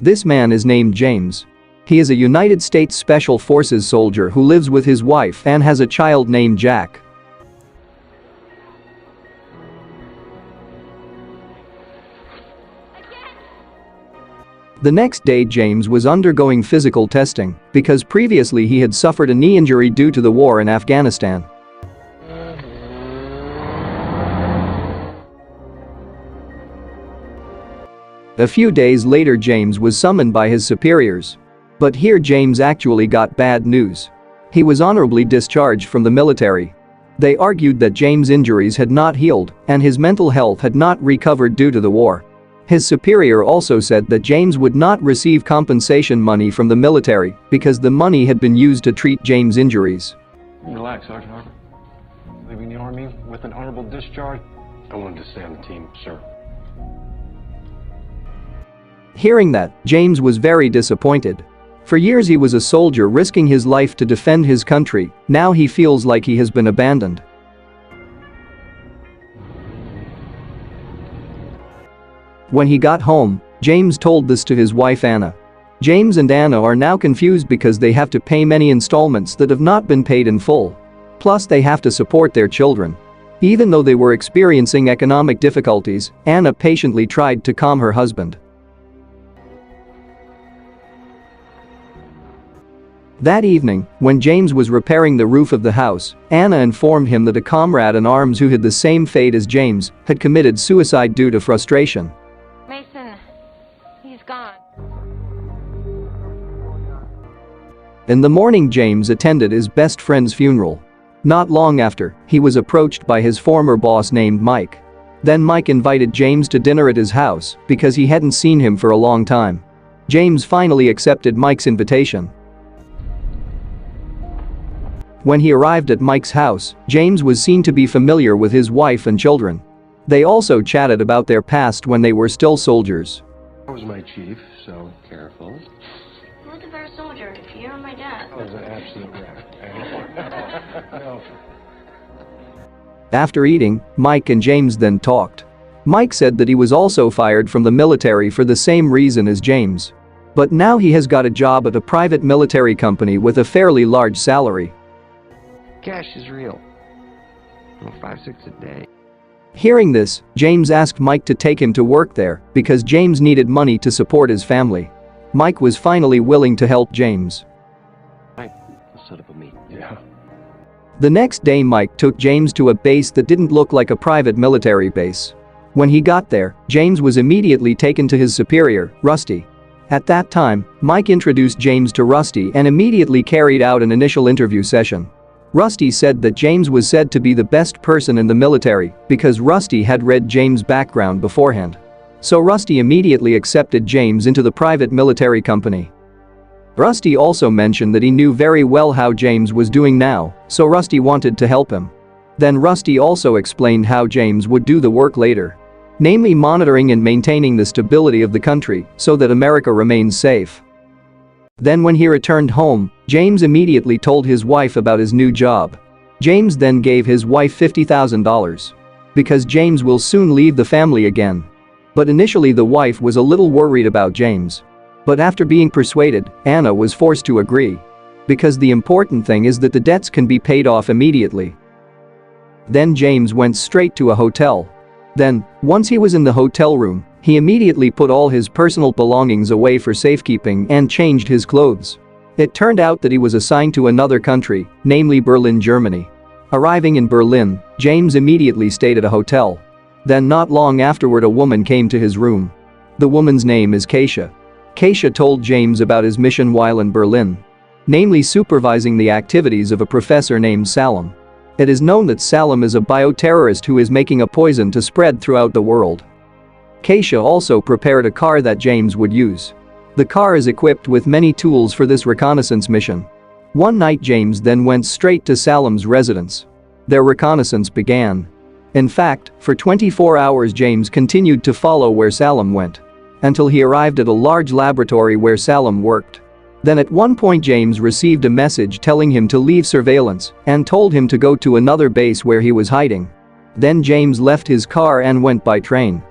This man is named James. He is a United States Special Forces soldier who lives with his wife and has a child named Jack. The next day James was undergoing physical testing because previously he had suffered a knee injury due to the war in Afghanistan. A few days later James was summoned by his superiors. But here James actually got bad news. He was honorably discharged from the military. They argued that James' injuries had not healed and his mental health had not recovered due to the war. His superior also said that James would not receive compensation money from the military because the money had been used to treat James' injuries. Relax, Sergeant Harper. Leaving the Army with an honorable discharge. I wanted to stay on the team, sir. Hearing that, James was very disappointed. For years he was a soldier risking his life to defend his country. Now he feels like he has been abandoned. When he got home, James told this to his wife Anna. James and Anna are now confused because they have to pay many installments that have not been paid in full. Plus they have to support their children. Even though they were experiencing economic difficulties, Anna patiently tried to calm her husband. That evening, when James was repairing the roof of the house, Anna informed him that a comrade in arms who had the same fate as James had committed suicide due to frustration. Mason, he's gone. In the morning James attended his best friend's funeral. Not long after, he was approached by his former boss named Mike. Then Mike invited James to dinner at his house because he hadn't seen him for a long time. James finally accepted Mike's invitation. When he arrived at Mike's house, James was seen to be familiar with his wife and children. They also chatted about their past when they were still soldiers. I was my chief, so careful. Look at our soldier. You're my dad. I was an absolute rat. No. After eating, Mike and James then talked. Mike said that he was also fired from the military for the same reason as James. But now he has got a job at a private military company with a fairly large salary. Cash is real. 5-6 a day. Hearing this, James asked Mike to take him to work there because James needed money to support his family. Mike was finally willing to help James. Set up a meet. Yeah. The next day Mike took James to a base that didn't look like a private military base. When he got there, James was immediately taken to his superior, Rusty. At that time, Mike introduced James to Rusty and immediately carried out an initial interview session. Rusty said that James was said to be the best person in the military because Rusty had read James' background beforehand. So Rusty immediately accepted James into the private military company. Rusty also mentioned that he knew very well how James was doing now, so Rusty wanted to help him. Then Rusty also explained how James would do the work later. Namely monitoring and maintaining the stability of the country so that America remains safe. Then when he returned home, James immediately told his wife about his new job. James then gave his wife $50,000. Because James will soon leave the family again. But initially the wife was a little worried about James. But after being persuaded, Anna was forced to agree. Because the important thing is that the debts can be paid off immediately. Then James went straight to a hotel. Then, once he was in the hotel room, he immediately put all his personal belongings away for safekeeping and changed his clothes. It turned out that he was assigned to another country, namely Berlin, Germany. Arriving in Berlin, James immediately stayed at a hotel. Then not long afterward a woman came to his room. The woman's name is Keisha. Keisha told James about his mission while in Berlin. Namely supervising the activities of a professor named Salam. It is known that Salam is a bioterrorist who is making a poison to spread throughout the world. Keisha also prepared a car that James would use. The car is equipped with many tools for this reconnaissance mission. One night James then went straight to Salam's residence. Their reconnaissance began. In fact, for 24 hours James continued to follow where Salam went. Until he arrived at a large laboratory where Salam worked. Then at one point James received a message telling him to leave surveillance and told him to go to another base where he was hiding. Then James left his car and went by train.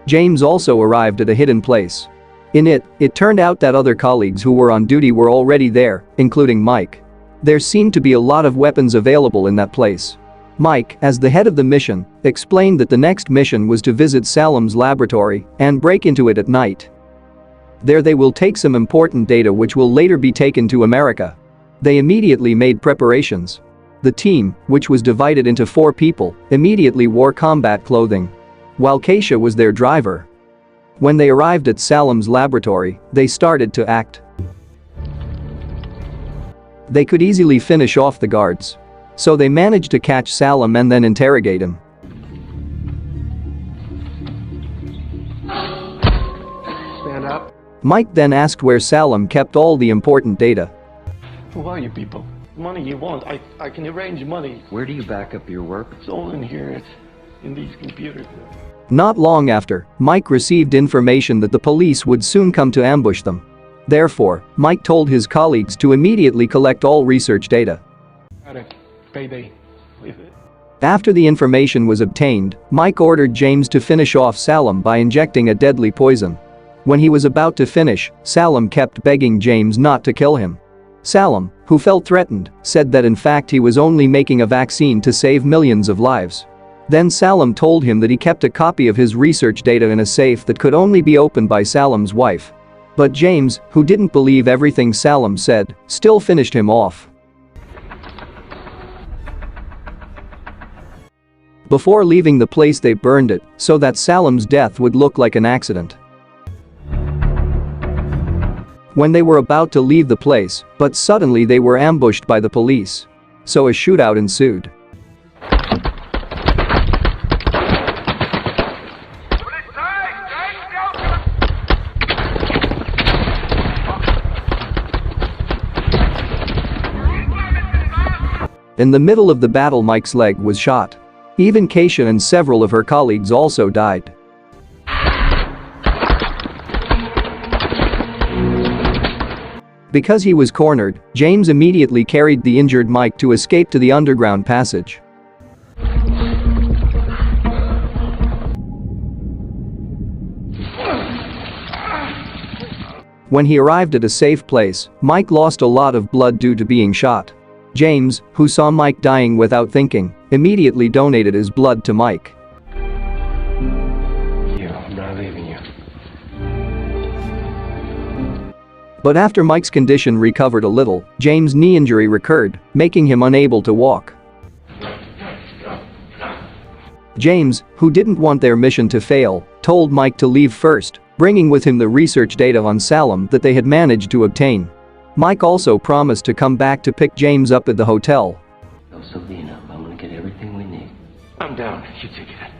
James also arrived at a hidden place. In it turned out that other colleagues who were on duty were already there, including Mike. There seemed to be a lot of weapons available in that place. Mike, as the head of the mission, explained that the next mission was to visit Salams' laboratory and break into it at night. There they will take some important data which will later be taken to America. They immediately made preparations. The team, which was divided into 4 people, immediately wore combat clothing, while Keisha was their driver. When they arrived at Salams' laboratory, they started to act. They could easily finish off the guards. So they managed to catch Salam and then interrogate him. Stand up. Mike then asked where Salam kept all the important data. Who are you people? Money you want, I can arrange money. Where do you back up your work? It's all in here, it's in these computers. Not long after, Mike received information that the police would soon come to ambush them. Therefore, Mike told his colleagues to immediately collect all research data. Got it. Payday. Leave it. After the information was obtained, Mike ordered James to finish off Salam by injecting a deadly poison. When he was about to finish, Salam kept begging James not to kill him. Salam, who felt threatened, said that in fact he was only making a vaccine to save millions of lives. Then Salam told him that he kept a copy of his research data in a safe that could only be opened by Salam's wife. But James, who didn't believe everything Salam said, still finished him off. Before leaving the place they burned it so that Salam's death would look like an accident. When they were about to leave the place, but suddenly they were ambushed by the police. So a shootout ensued. In the middle of the battle, Mike's leg was shot. Even Keisha and several of her colleagues also died. Because he was cornered, James immediately carried the injured Mike to escape to the underground passage. When he arrived at a safe place, Mike lost a lot of blood due to being shot. James, who saw Mike dying without thinking, immediately donated his blood to Mike. I'm not leaving you. But after Mike's condition recovered a little, James' knee injury recurred, making him unable to walk. James, who didn't want their mission to fail, told Mike to leave first, bringing with him the research data on Salam that they had managed to obtain. Mike also promised to come back to pick James up at the hotel. Tell Selena, I'm gonna get everything we need. I'm down. You take it.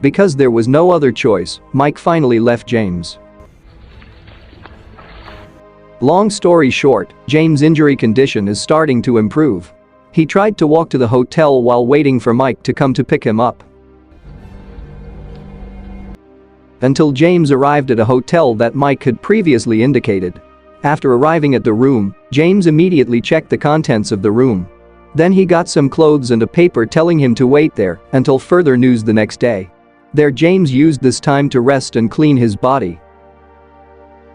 Because there was no other choice, Mike finally left James. Long story short, James' injury condition is starting to improve. He tried to walk to the hotel while waiting for Mike to come to pick him up. Until James arrived at a hotel that Mike had previously indicated. After arriving at the room, James immediately checked the contents of the room. Then he got some clothes and a paper telling him to wait there until further news the next day. There James used this time to rest and clean his body.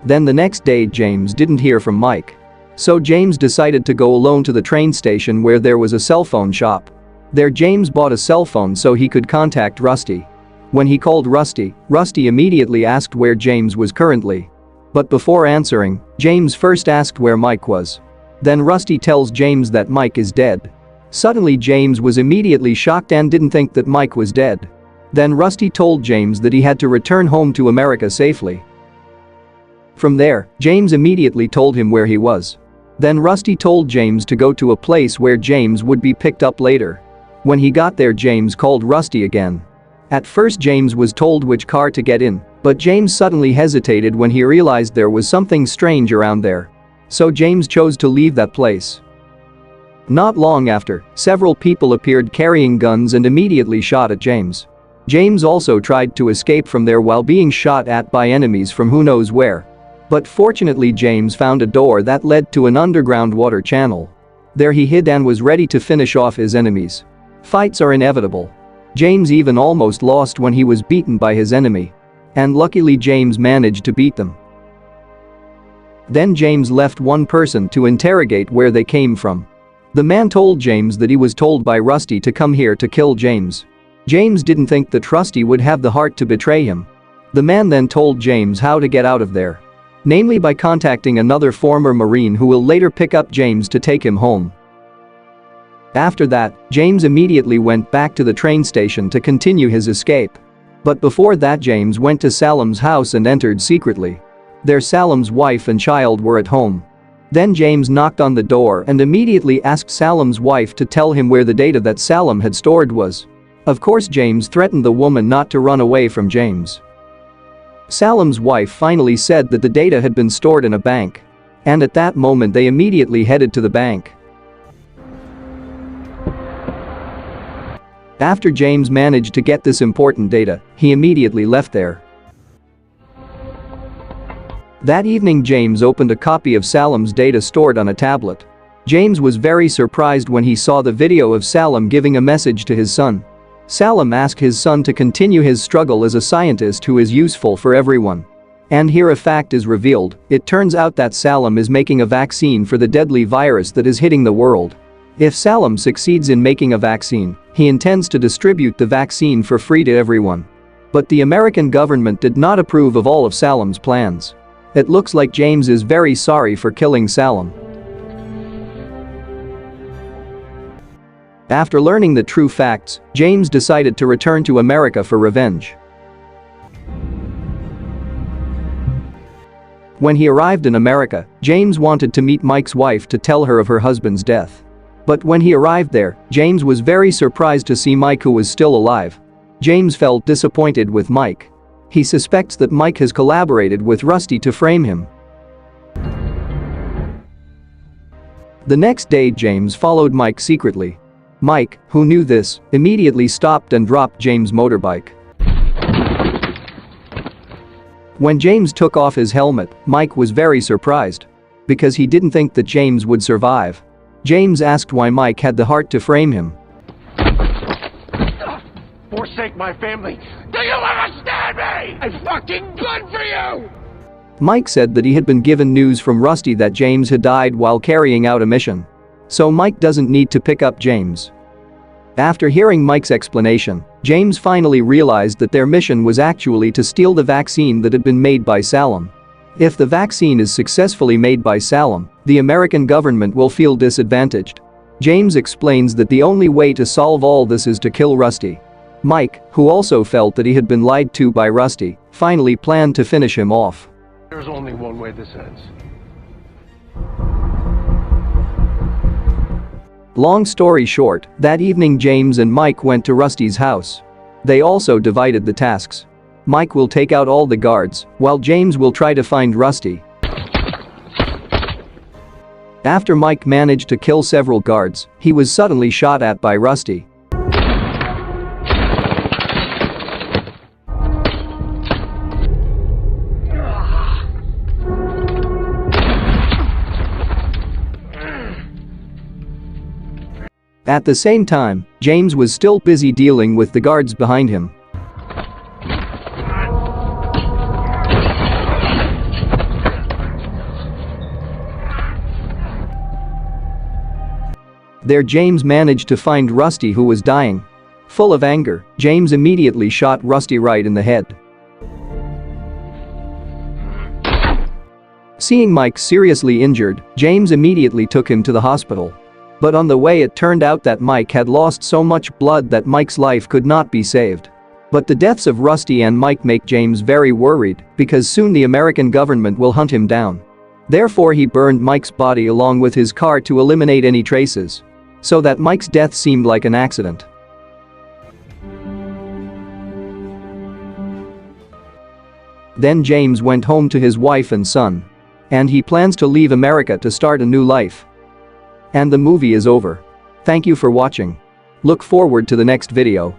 Then the next day James didn't hear from Mike. So James decided to go alone to the train station where there was a cell phone shop. There James bought a cell phone so he could contact Rusty. When he called Rusty, Rusty immediately asked where James was currently. But before answering, James first asked where Mike was. Then Rusty tells James that Mike is dead. Suddenly James was immediately shocked and didn't think that Mike was dead. Then Rusty told James that he had to return home to America safely. From there, James immediately told him where he was. Then Rusty told James to go to a place where James would be picked up later. When he got there, James called Rusty again. At first James was told which car to get in, but James suddenly hesitated when he realized there was something strange around there. So James chose to leave that place. Not long after, several people appeared carrying guns and immediately shot at James. James also tried to escape from there while being shot at by enemies from who knows where. But fortunately James found a door that led to an underground water channel. There he hid and was ready to finish off his enemies. Fights are inevitable. James even almost lost when he was beaten by his enemy. And luckily James managed to beat them. Then James left one person to interrogate where they came from. The man told James that he was told by Rusty to come here to kill James. James didn't think that Rusty would have the heart to betray him. The man then told James how to get out of there. Namely by contacting another former Marine who will later pick up James to take him home. After that, James immediately went back to the train station to continue his escape. But before that, James went to Salam's house and entered secretly. There Salam's wife and child were at home. Then James knocked on the door and immediately asked Salam's wife to tell him where the data that Salam had stored was. Of course, James threatened the woman not to run away from James. Salam's wife finally said that the data had been stored in a bank. And at that moment they immediately headed to the bank. After James managed to get this important data, he immediately left there. That evening James opened a copy of Salam's data stored on a tablet. James was very surprised when he saw the video of Salam giving a message to his son. Salam asked his son to continue his struggle as a scientist who is useful for everyone. And here a fact is revealed. It turns out that Salam is making a vaccine for the deadly virus that is hitting the world. If Salam succeeds in making a vaccine, he intends to distribute the vaccine for free to everyone. But the American government did not approve of all of Salam's plans. It looks like James is very sorry for killing Salam. After learning the true facts, James decided to return to America for revenge. When he arrived in America, James wanted to meet Mike's wife to tell her of her husband's death. But when he arrived there, James was very surprised to see Mike, who was still alive. James felt disappointed with Mike. He suspects that Mike has collaborated with Rusty to frame him. The next day James followed Mike secretly. Mike, who knew this, immediately stopped and dropped James' motorbike. When James took off his helmet, Mike was very surprised. Because he didn't think that James would survive. James asked why Mike had the heart to frame him. Forsake my family. Do you understand me? I'm fucking good for you! Mike said that he had been given news from Rusty that James had died while carrying out a mission. So Mike doesn't need to pick up James. After hearing Mike's explanation, James finally realized that their mission was actually to steal the vaccine that had been made by Salam. If the vaccine is successfully made by Salam, the American government will feel disadvantaged. James explains that the only way to solve all this is to kill Rusty. Mike, who also felt that he had been lied to by Rusty, finally planned to finish him off. There's only one way this ends. Long story short, that evening James and Mike went to Rusty's house. They also divided the tasks. Mike will take out all the guards, while James will try to find Rusty. After Mike managed to kill several guards, he was suddenly shot at by Rusty. At the same time, James was still busy dealing with the guards behind him. There James managed to find Rusty, who was dying. Full of anger, James immediately shot Rusty right in the head. Seeing Mike seriously injured, James immediately took him to the hospital. But on the way it turned out that Mike had lost so much blood that Mike's life could not be saved. But the deaths of Rusty and Mike make James very worried, because soon the American government will hunt him down. Therefore he burned Mike's body along with his car to eliminate any traces. So that Mike's death seemed like an accident. Then James went home to his wife and son. And he plans to leave America to start a new life. And the movie is over. Thank you for watching. Look forward to the next video.